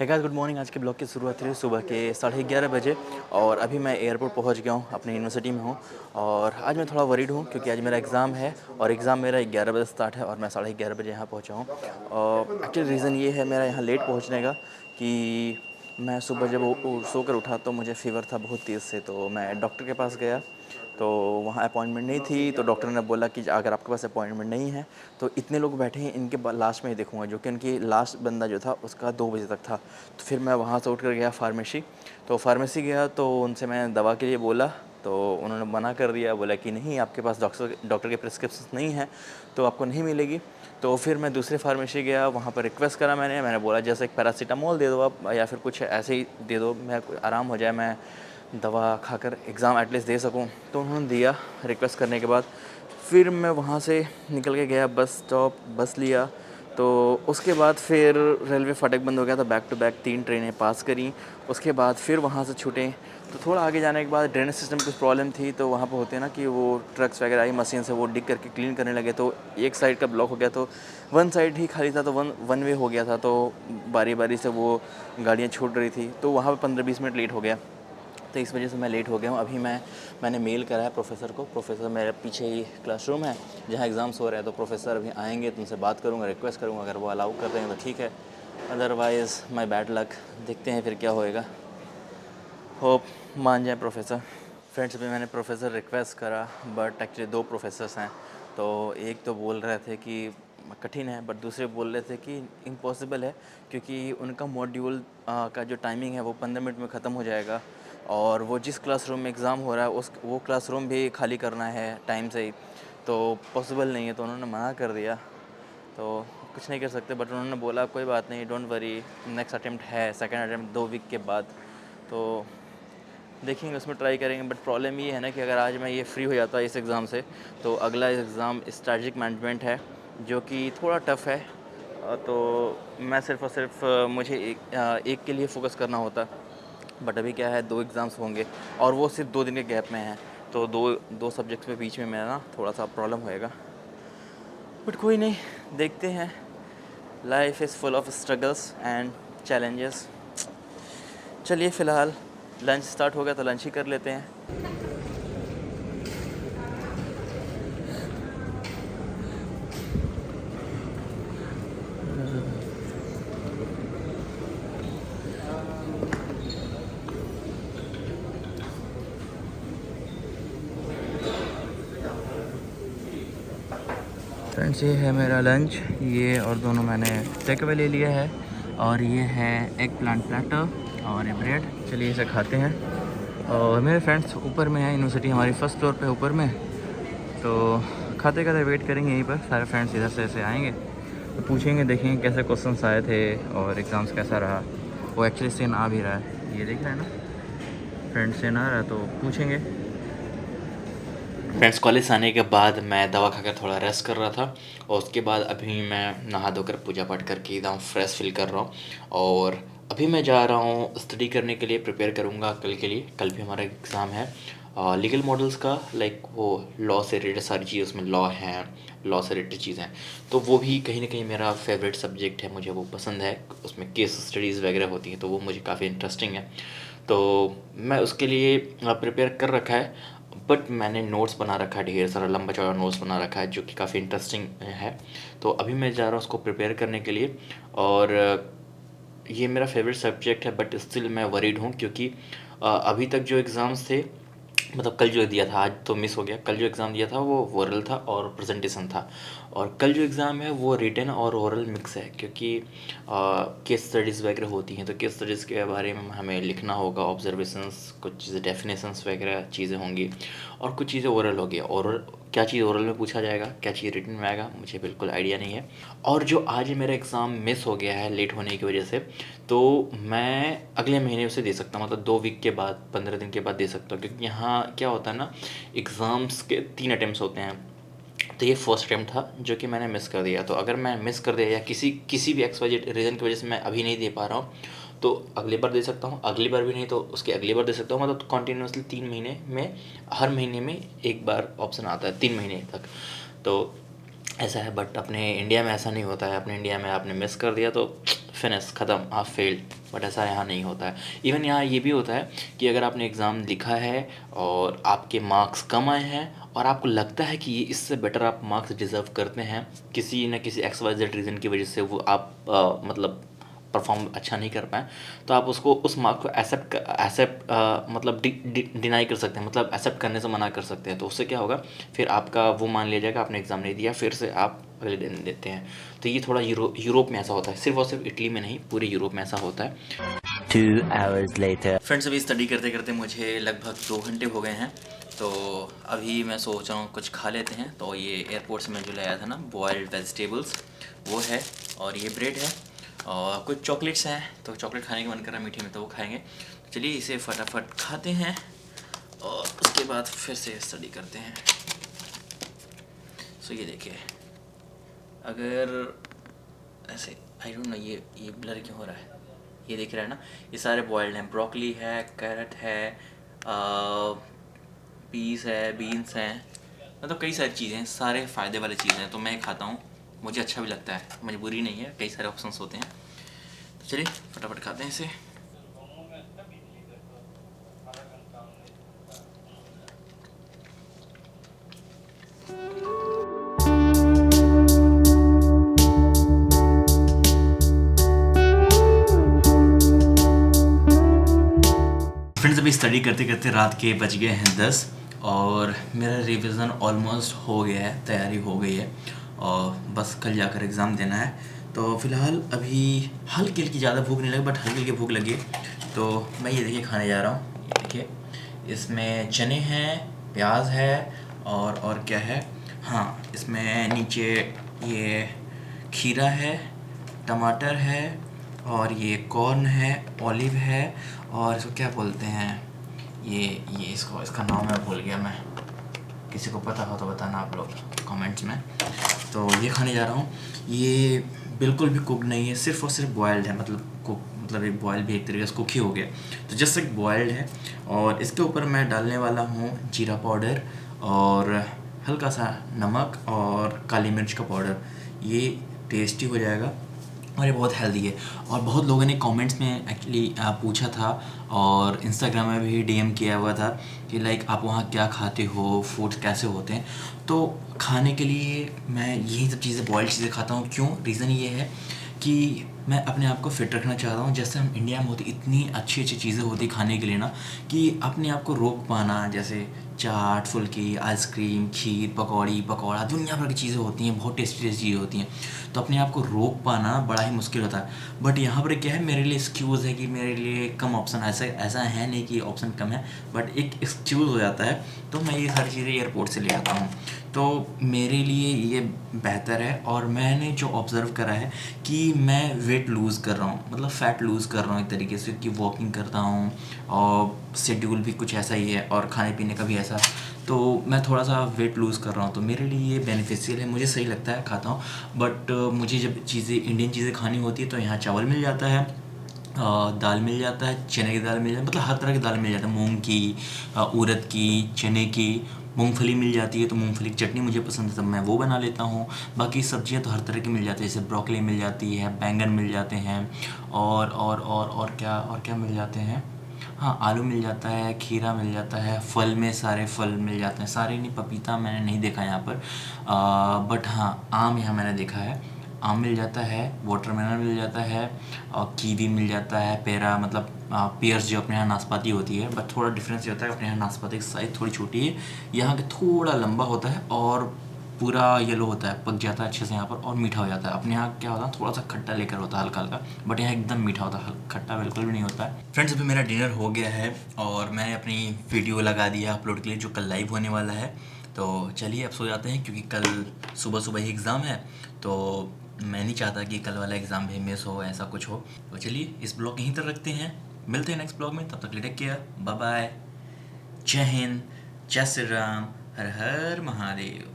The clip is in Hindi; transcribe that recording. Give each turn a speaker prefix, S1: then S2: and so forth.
S1: Hey guys, good morning. आज के ब्लॉग की शुरुआत हुई सुबह के 11:30 बजे और अभी मैं एयरपोर्ट पहुंच गया हूं, अपनी यूनिवर्सिटी में हूं। और आज मैं थोड़ा वरीड हूं क्योंकि आज मेरा एग्ज़ाम है और एग्ज़ाम मेरा 11 बजे स्टार्ट है और मैं 11:30 बजे यहाँ पहुंचा हूं। और एक्चुअली रीज़न ये है मेरा यहाँ लेट पहुंचने का कि मैं सुबह जब सोकर उठा तो मुझे फ़ीवर था बहुत तेज़ से, तो मैं डॉक्टर के पास गया। तो वहाँ अपॉइंटमेंट नहीं थी, तो डॉक्टर ने बोला कि अगर आपके पास अपॉइंटमेंट नहीं है तो इतने लोग बैठे हैं, इनके लास्ट में ही देखूंगा, जो कि उनकी लास्ट बंदा जो था उसका 2 बजे तक था। तो फिर मैं वहाँ से उठ कर गया फार्मेसी। तो फार्मेसी गया तो उनसे मैं दवा के लिए बोला, तो उन्होंने मना कर दिया, बोला कि नहीं, आपके पास डॉक्टर के प्रिस्क्रिप्शन नहीं है तो आपको नहीं मिलेगी। तो फिर मैं दूसरे फार्मेसी गया, वहाँ पर रिक्वेस्ट करा, मैंने बोला जैसे एक पैरासीटामोल दे दो आप, या फिर कुछ ऐसे ही दे दो, मैं आराम हो जाए, मैं दवा खाकर एग्ज़ाम एटलीस्ट दे सकूं। तो उन्होंने दिया रिक्वेस्ट करने के बाद। फिर मैं वहाँ से निकल के गया बस स्टॉप, बस लिया। तो उसके बाद फिर रेलवे फाटक बंद हो गया था, बैक टू बैक 3 ट्रेनें पास करी। उसके बाद फिर वहाँ से छूटे। तो थोड़ा आगे जाने के बाद ड्रेनेज सिस्टम में कुछ प्रॉब्लम थी, तो वहाँ पे होते हैं ना कि वो ट्रक्स वगैरह आई मशीन से, वो डिग करके क्लीन करने लगे, तो एक साइड का ब्लॉक हो गया। तो वन साइड ही खाली था, तो वन वे हो गया था, तो बारी बारी से वो गाड़ियाँ छूट रही थी, तो वहाँ पे 15-20 मिनट लेट हो गया। तो इस वजह से मैं लेट हो गया हूँ। अभी मैंने मेल करा है प्रोफेसर को। प्रोफेसर मेरे पीछे ही क्लासरूम है जहाँ एग्ज़ाम्स हो रहे हैं, तो प्रोफेसर अभी आएंगे तो उनसे बात करूँगा, रिक्वेस्ट करूँगा, अगर वो अलाउ कर रहे हैं तो ठीक है, अदरवाइज़ माय बैड लक। देखते हैं फिर क्या होएगा, होप मान जाए प्रोफेसर। फ्रेंड्स, अभी मैंने प्रोफेसर रिक्वेस्ट करा, बट एक्चुअली 2 प्रोफेसर्स हैं। तो एक तो बोल रहे थे कि कठिन है, बट दूसरे बोल रहे थे कि इम्पॉसिबल है, क्योंकि उनका मॉड्यूल का जो टाइमिंग है वो 15 मिनट में ख़त्म हो जाएगा, और वो जिस क्लासरूम में एग्ज़ाम हो रहा है वो क्लासरूम भी खाली करना है टाइम से ही, तो पॉसिबल नहीं है। तो उन्होंने मना कर दिया, तो कुछ नहीं कर सकते। बट उन्होंने बोला कोई बात नहीं, डोंट वरी, नेक्स्ट अटेम्प्ट है, सेकंड अटेम्प्ट 2 वीक के बाद, तो देखेंगे, उसमें ट्राई करेंगे। बट प्रॉब्लम ये है ना कि अगर आज मैं ये फ्री हो जाता इस एग्ज़ाम से, तो अगला एग्ज़ाम स्ट्रैटेजिक मैनेजमेंट है, जो कि थोड़ा टफ़ है। तो मैं सिर्फ़ और सिर्फ मुझे एक के लिए फ़ोकस करना होता। बट अभी क्या है, 2 एग्ज़ाम्स होंगे और वो सिर्फ 2 दिन के गैप में हैं, तो दो दो सब्जेक्ट्स के बीच में मेरा ना थोड़ा सा प्रॉब्लम होएगा। बट कोई नहीं, देखते हैं। Life is full of struggles and challenges. चलिए, फ़िलहाल लंच स्टार्ट हो गया तो लंच ही कर लेते हैं। फ्रेंड्स, ये है मेरा लंच, ये और दोनों मैंने टेक अवे ले लिया है, और ये है एग प्लांट प्लेटर और ये ब्रेड। चलिए इसे खाते हैं। और मेरे फ्रेंड्स ऊपर में है, यूनिवर्सिटी हमारी फर्स्ट फ्लोर पे ऊपर में, तो खाते खाते वेट करेंगे यहीं पर। सारे फ्रेंड्स इधर से ऐसे आएंगे तो पूछेंगे, देखेंगे कैसे क्वेश्चंस आए थे और एग्ज़ाम्स कैसा रहा। वो एक्चुअली सेन आ भी रहा है, ये देख रहे हैं ना, फ्रेंड सेन आ रहा है, तो पूछेंगे। फ्रेंड्स, कॉलेज से आने के बाद मैं दवा खाकर थोड़ा रेस्ट कर रहा था, और उसके बाद अभी मैं नहा धोकर पूजा पाठ करके एकदम फ्रेश फील कर रहा हूँ। और अभी मैं जा रहा हूँ स्टडी करने के लिए, प्रिपेयर करूँगा कल के लिए। कल भी हमारा एग्ज़ाम है लीगल मॉडल्स का, लाइक वो लॉ से रिलेटेड सारी चीज़, उसमें लॉ हैं, लॉ से रिलेटेड चीज़ें हैं। तो वो भी कहीं ना कहीं मेरा फेवरेट सब्जेक्ट है, मुझे वो पसंद है। उसमें केस स्टडीज़ वगैरह होती हैं, तो वो मुझे काफ़ी इंटरेस्टिंग है। तो मैं उसके लिए प्रिपेयर कर रखा है, बट मैंने नोट्स बना रखा है, ढेर सारा लंबा चौड़ा नोट्स बना रखा है, जो कि काफ़ी इंटरेस्टिंग है। तो अभी मैं जा रहा हूँ उसको प्रिपेयर करने के लिए। और ये मेरा फेवरेट सब्जेक्ट है, बट स्टिल मैं वरीड हूँ, क्योंकि अभी तक जो एग्ज़ाम्स थे, मतलब कल जो दिया था, आज तो मिस हो गया, कल जो एग्ज़ाम दिया था वो ओरल था और प्रेजेंटेशन था। और कल जो एग्ज़ाम है वो रिटन और ओरल मिक्स है, क्योंकि केस स्टडीज़ वगैरह होती हैं, तो केस स्टडीज़ के बारे में हमें लिखना होगा, ऑब्जर्वेशंस, कुछ चीज़ें डेफिनेशंस वगैरह चीज़ें होंगी, और कुछ चीज़ें ओरल होगी। ओरल क्या चीज़ ओरल में पूछा जाएगा, क्या चीज़ रिटन में आएगा, मुझे बिल्कुल आइडिया नहीं है। और जो आज मेरा एग्ज़ाम मिस हो गया है लेट होने की वजह से, तो मैं अगले महीने उसे दे सकता हूँ, मतलब 2 वीक के बाद, 15 दिन के बाद दे सकता हूँ, क्योंकि यहाँ क्या होता है ना, एग्ज़ाम्स के 3 अटेम्प्ट्स होते हैं। तो ये फर्स्ट अटेम्प्ट था जो कि मैंने मिस कर दिया। तो अगर मैं मिस कर दिया, या किसी किसी भी एक्स वाई जेड रीज़न की वजह से मैं अभी नहीं दे पा रहा हूँ, तो अगली बार दे सकता हूँ, अगली बार भी नहीं तो उसकी अगली बार दे सकता हूँ। मतलब कंटिन्यूसली 3 महीने में, हर महीने में एक बार ऑप्शन आता है, 3 महीने तक। तो ऐसा है। बट अपने इंडिया में ऐसा नहीं होता है। अपने इंडिया में आपने मिस कर दिया तो फिनिश ख़त्म, आप फेल्ड। बट ऐसा यहाँ नहीं होता है। इवन यहाँ ये भी होता है कि अगर आपने एग्ज़ाम लिखा है और आपके मार्क्स कम आए हैं और आपको लगता है कि ये इससे बेटर आप मार्क्स डिज़र्व करते हैं, किसी न किसी XYZ रीज़न की वजह से वो आप मतलब परफॉर्म अच्छा नहीं कर पाए, तो आप उसको उस मार्क को एक्सेप्ट मतलब डिनाई कर सकते हैं, मतलब एक्सेप्ट करने से मना कर सकते हैं। तो उससे क्या होगा, फिर आपका वो मान लिया जाएगा आपने एग्ज़ाम नहीं दिया, फिर से आप अगले दिन देते हैं। तो ये थोड़ा यूरोप में ऐसा होता है, सिर्फ और सिर्फ इटली में नहीं, पूरे यूरोप में ऐसा होता है।
S2: 2 hours later.
S1: फ्रेंड्स, अभी स्टडी करते करते मुझे लगभग 2 घंटे हो गए हैं। तो अभी मैं सोच रहा हूँ कुछ खा लेते हैं। तो ये एयरपोर्ट से मैं जो लाया था ना बॉयल्ड वेजिटेबल्स, वो है, और ये ब्रेड है, और कुछ चॉकलेट्स हैं। तो चॉकलेट खाने का मन कर रहा है मीठे में, तो वो खाएंगे। तो चलिए इसे फटाफट खाते हैं और उसके बाद फिर से स्टडी करते हैं। सो ये देखिए, अगर ऐसे आई डोंट नो ये ब्लर क्यों हो रहा है, ये दिख रहा है ना, ये सारे बॉयल्ड हैं। ब्रोकली है, कैरेट है, पीस है, बीन्स हैं, मतलब कई सारी चीज़ें हैं, सारे फ़ायदे वाली चीज़ें हैं। तो मैं खाता हूँ, मुझे अच्छा भी लगता है, मजबूरी नहीं है, कई सारे ऑप्शंस होते हैं। तो चलिए फटाफट खाते हैं इसे। फ्रेंड्स, अभी स्टडी करते करते रात के बज गए हैं 10 और मेरा रिवीजन ऑलमोस्ट हो गया है, तैयारी हो गई है और बस कल जाकर एग्ज़ाम देना है। तो फ़िलहाल अभी हल्की हल्की, ज़्यादा भूख नहीं लगी बट हल्की हल्की भूख लगी है। तो मैं ये देखिए खाने जा रहा हूँ। ये देखिए, इसमें चने हैं, प्याज है, और क्या है, हाँ इसमें नीचे ये खीरा है, टमाटर है, और ये कॉर्न है, ऑलिव है, और इसको क्या बोलते हैं, ये इसका नाम मैं भूल गया। मैं, किसी को पता हो तो बताना आप लोग कमेंट्स में। तो ये खाने जा रहा हूँ। ये बिल्कुल भी कुक नहीं है, सिर्फ़ और सिर्फ बॉयल्ड है, मतलब कुक, मतलब एक बॉयल भी एक तरीके से कुक ही हो गया। तो जस्ट एक बॉयल्ड है और इसके ऊपर मैं डालने वाला हूँ जीरा पाउडर और हल्का सा नमक और काली मिर्च का पाउडर। ये टेस्टी हो जाएगा और ये बहुत हेल्दी है। और बहुत लोगों ने कमेंट्स में एक्चुअली पूछा था और इंस्टाग्राम में भी डीएम किया हुआ था कि लाइक आप वहाँ क्या खाते हो, फूड्स कैसे होते हैं। तो खाने के लिए मैं यही सब चीज़ें, बॉइल्ड चीज़ें खाता हूँ। क्यों? रीज़न ये है कि मैं अपने आप को फ़िट रखना चाहता हूँ। जैसे हम इंडिया में होती, इतनी अच्छी अच्छी चीज़ें होती खाने के लिए ना, कि अपने आप को रोक पाना, जैसे चाट, फुल्की, आइसक्रीम, खीर, पकौड़ी, पकौड़ा, दुनिया भर की चीज़ें होती हैं, बहुत टेस्टी टेस्टी चीज़ें होती हैं। तो अपने आप को रोक पाना बड़ा ही मुश्किल होता है। बट यहाँ पर क्या है, मेरे लिए एक्सक्यूज़ है कि मेरे लिए कम ऑप्शन, ऐसा है नहीं कि ऑप्शन कम है, बट एक एक्सक्यूज़ हो जाता है। तो मैं ये सारी चीज़ें एयरपोर्ट से ले आता हूँ। तो मेरे लिए ये बेहतर है। और मैंने जो ऑब्ज़र्व करा है कि मैं वेट लूज़ कर रहा हूँ, मतलब फ़ैट लूज़ कर रहा हूँ एक तरीके से, कि वॉकिंग करता हूँ और शेड्यूल भी कुछ ऐसा ही है और खाने पीने का भी ऐसा। तो मैं थोड़ा सा वेट लूज़ कर रहा हूँ, तो मेरे लिए ये बेनिफिशियल है, मुझे सही लगता है, खाता हूँ। बट मुझे जब चीज़ें, इंडियन चीज़ें खानी होती है तो यहाँ चावल मिल जाता है, दाल मिल जाता है, चने की दाल मिल जाती है, मतलब हर तरह की दाल मिल जाता है, मूंग की, उड़द की, चने की, मूंगफली मिल जाती है। तो मूंगफली की चटनी मुझे पसंद है, तब मैं वो बना लेता हूँ। बाकी सब्जियां तो हर तरह की मिल जाती है, जैसे ब्रोकली मिल जाती है, बैंगन मिल जाते हैं, और क्या मिल जाते हैं, हाँ आलू मिल जाता है, खीरा मिल जाता है, फल में सारे फल मिल जाते हैं, सारे नहीं, पपीता मैंने नहीं देखा यहाँ पर, बट हाँ आम यहाँ मैंने देखा है, आम मिल जाता है, वाटरमेलन मिल जाता है, और कीवी मिल जाता है, पेरा, मतलब पेयर्स जो अपने यहाँ नाशपाती होती है, बट थोड़ा डिफरेंस ये होता है, अपने यहाँ नाशपाती की साइज़ थोड़ी छोटी है, यहाँ के थोड़ा लंबा होता है और पूरा येलो होता है, पक जाता है अच्छे से यहाँ पर और मीठा हो जाता है। अपने यहाँ क्या होता है, थोड़ा सा खट्टा लेकर होता है, हल्का हल्का, बट यहाँ एकदम मीठा होता है, खट्टा बिल्कुल भी नहीं होता है। फ्रेंड्स, अभी मेरा डिनर हो गया है और मैंने अपनी वीडियो लगा दिया अपलोड के लिए, जो कल लाइव होने वाला है। तो चलिए अब सो जाते हैं, क्योंकि कल सुबह सुबह ही एग्ज़ाम है। तो मैं नहीं चाहता कि कल वाला एग्ज़ाम भी मिस हो, ऐसा कुछ हो। तो चलिए इस ब्लॉग यहीं तक रखते हैं, मिलते हैं नेक्स्ट ब्लॉग में, तब तक टेक केयर, बाय बाय, जय हिंद, जय श्री राम, हर हर महादेव।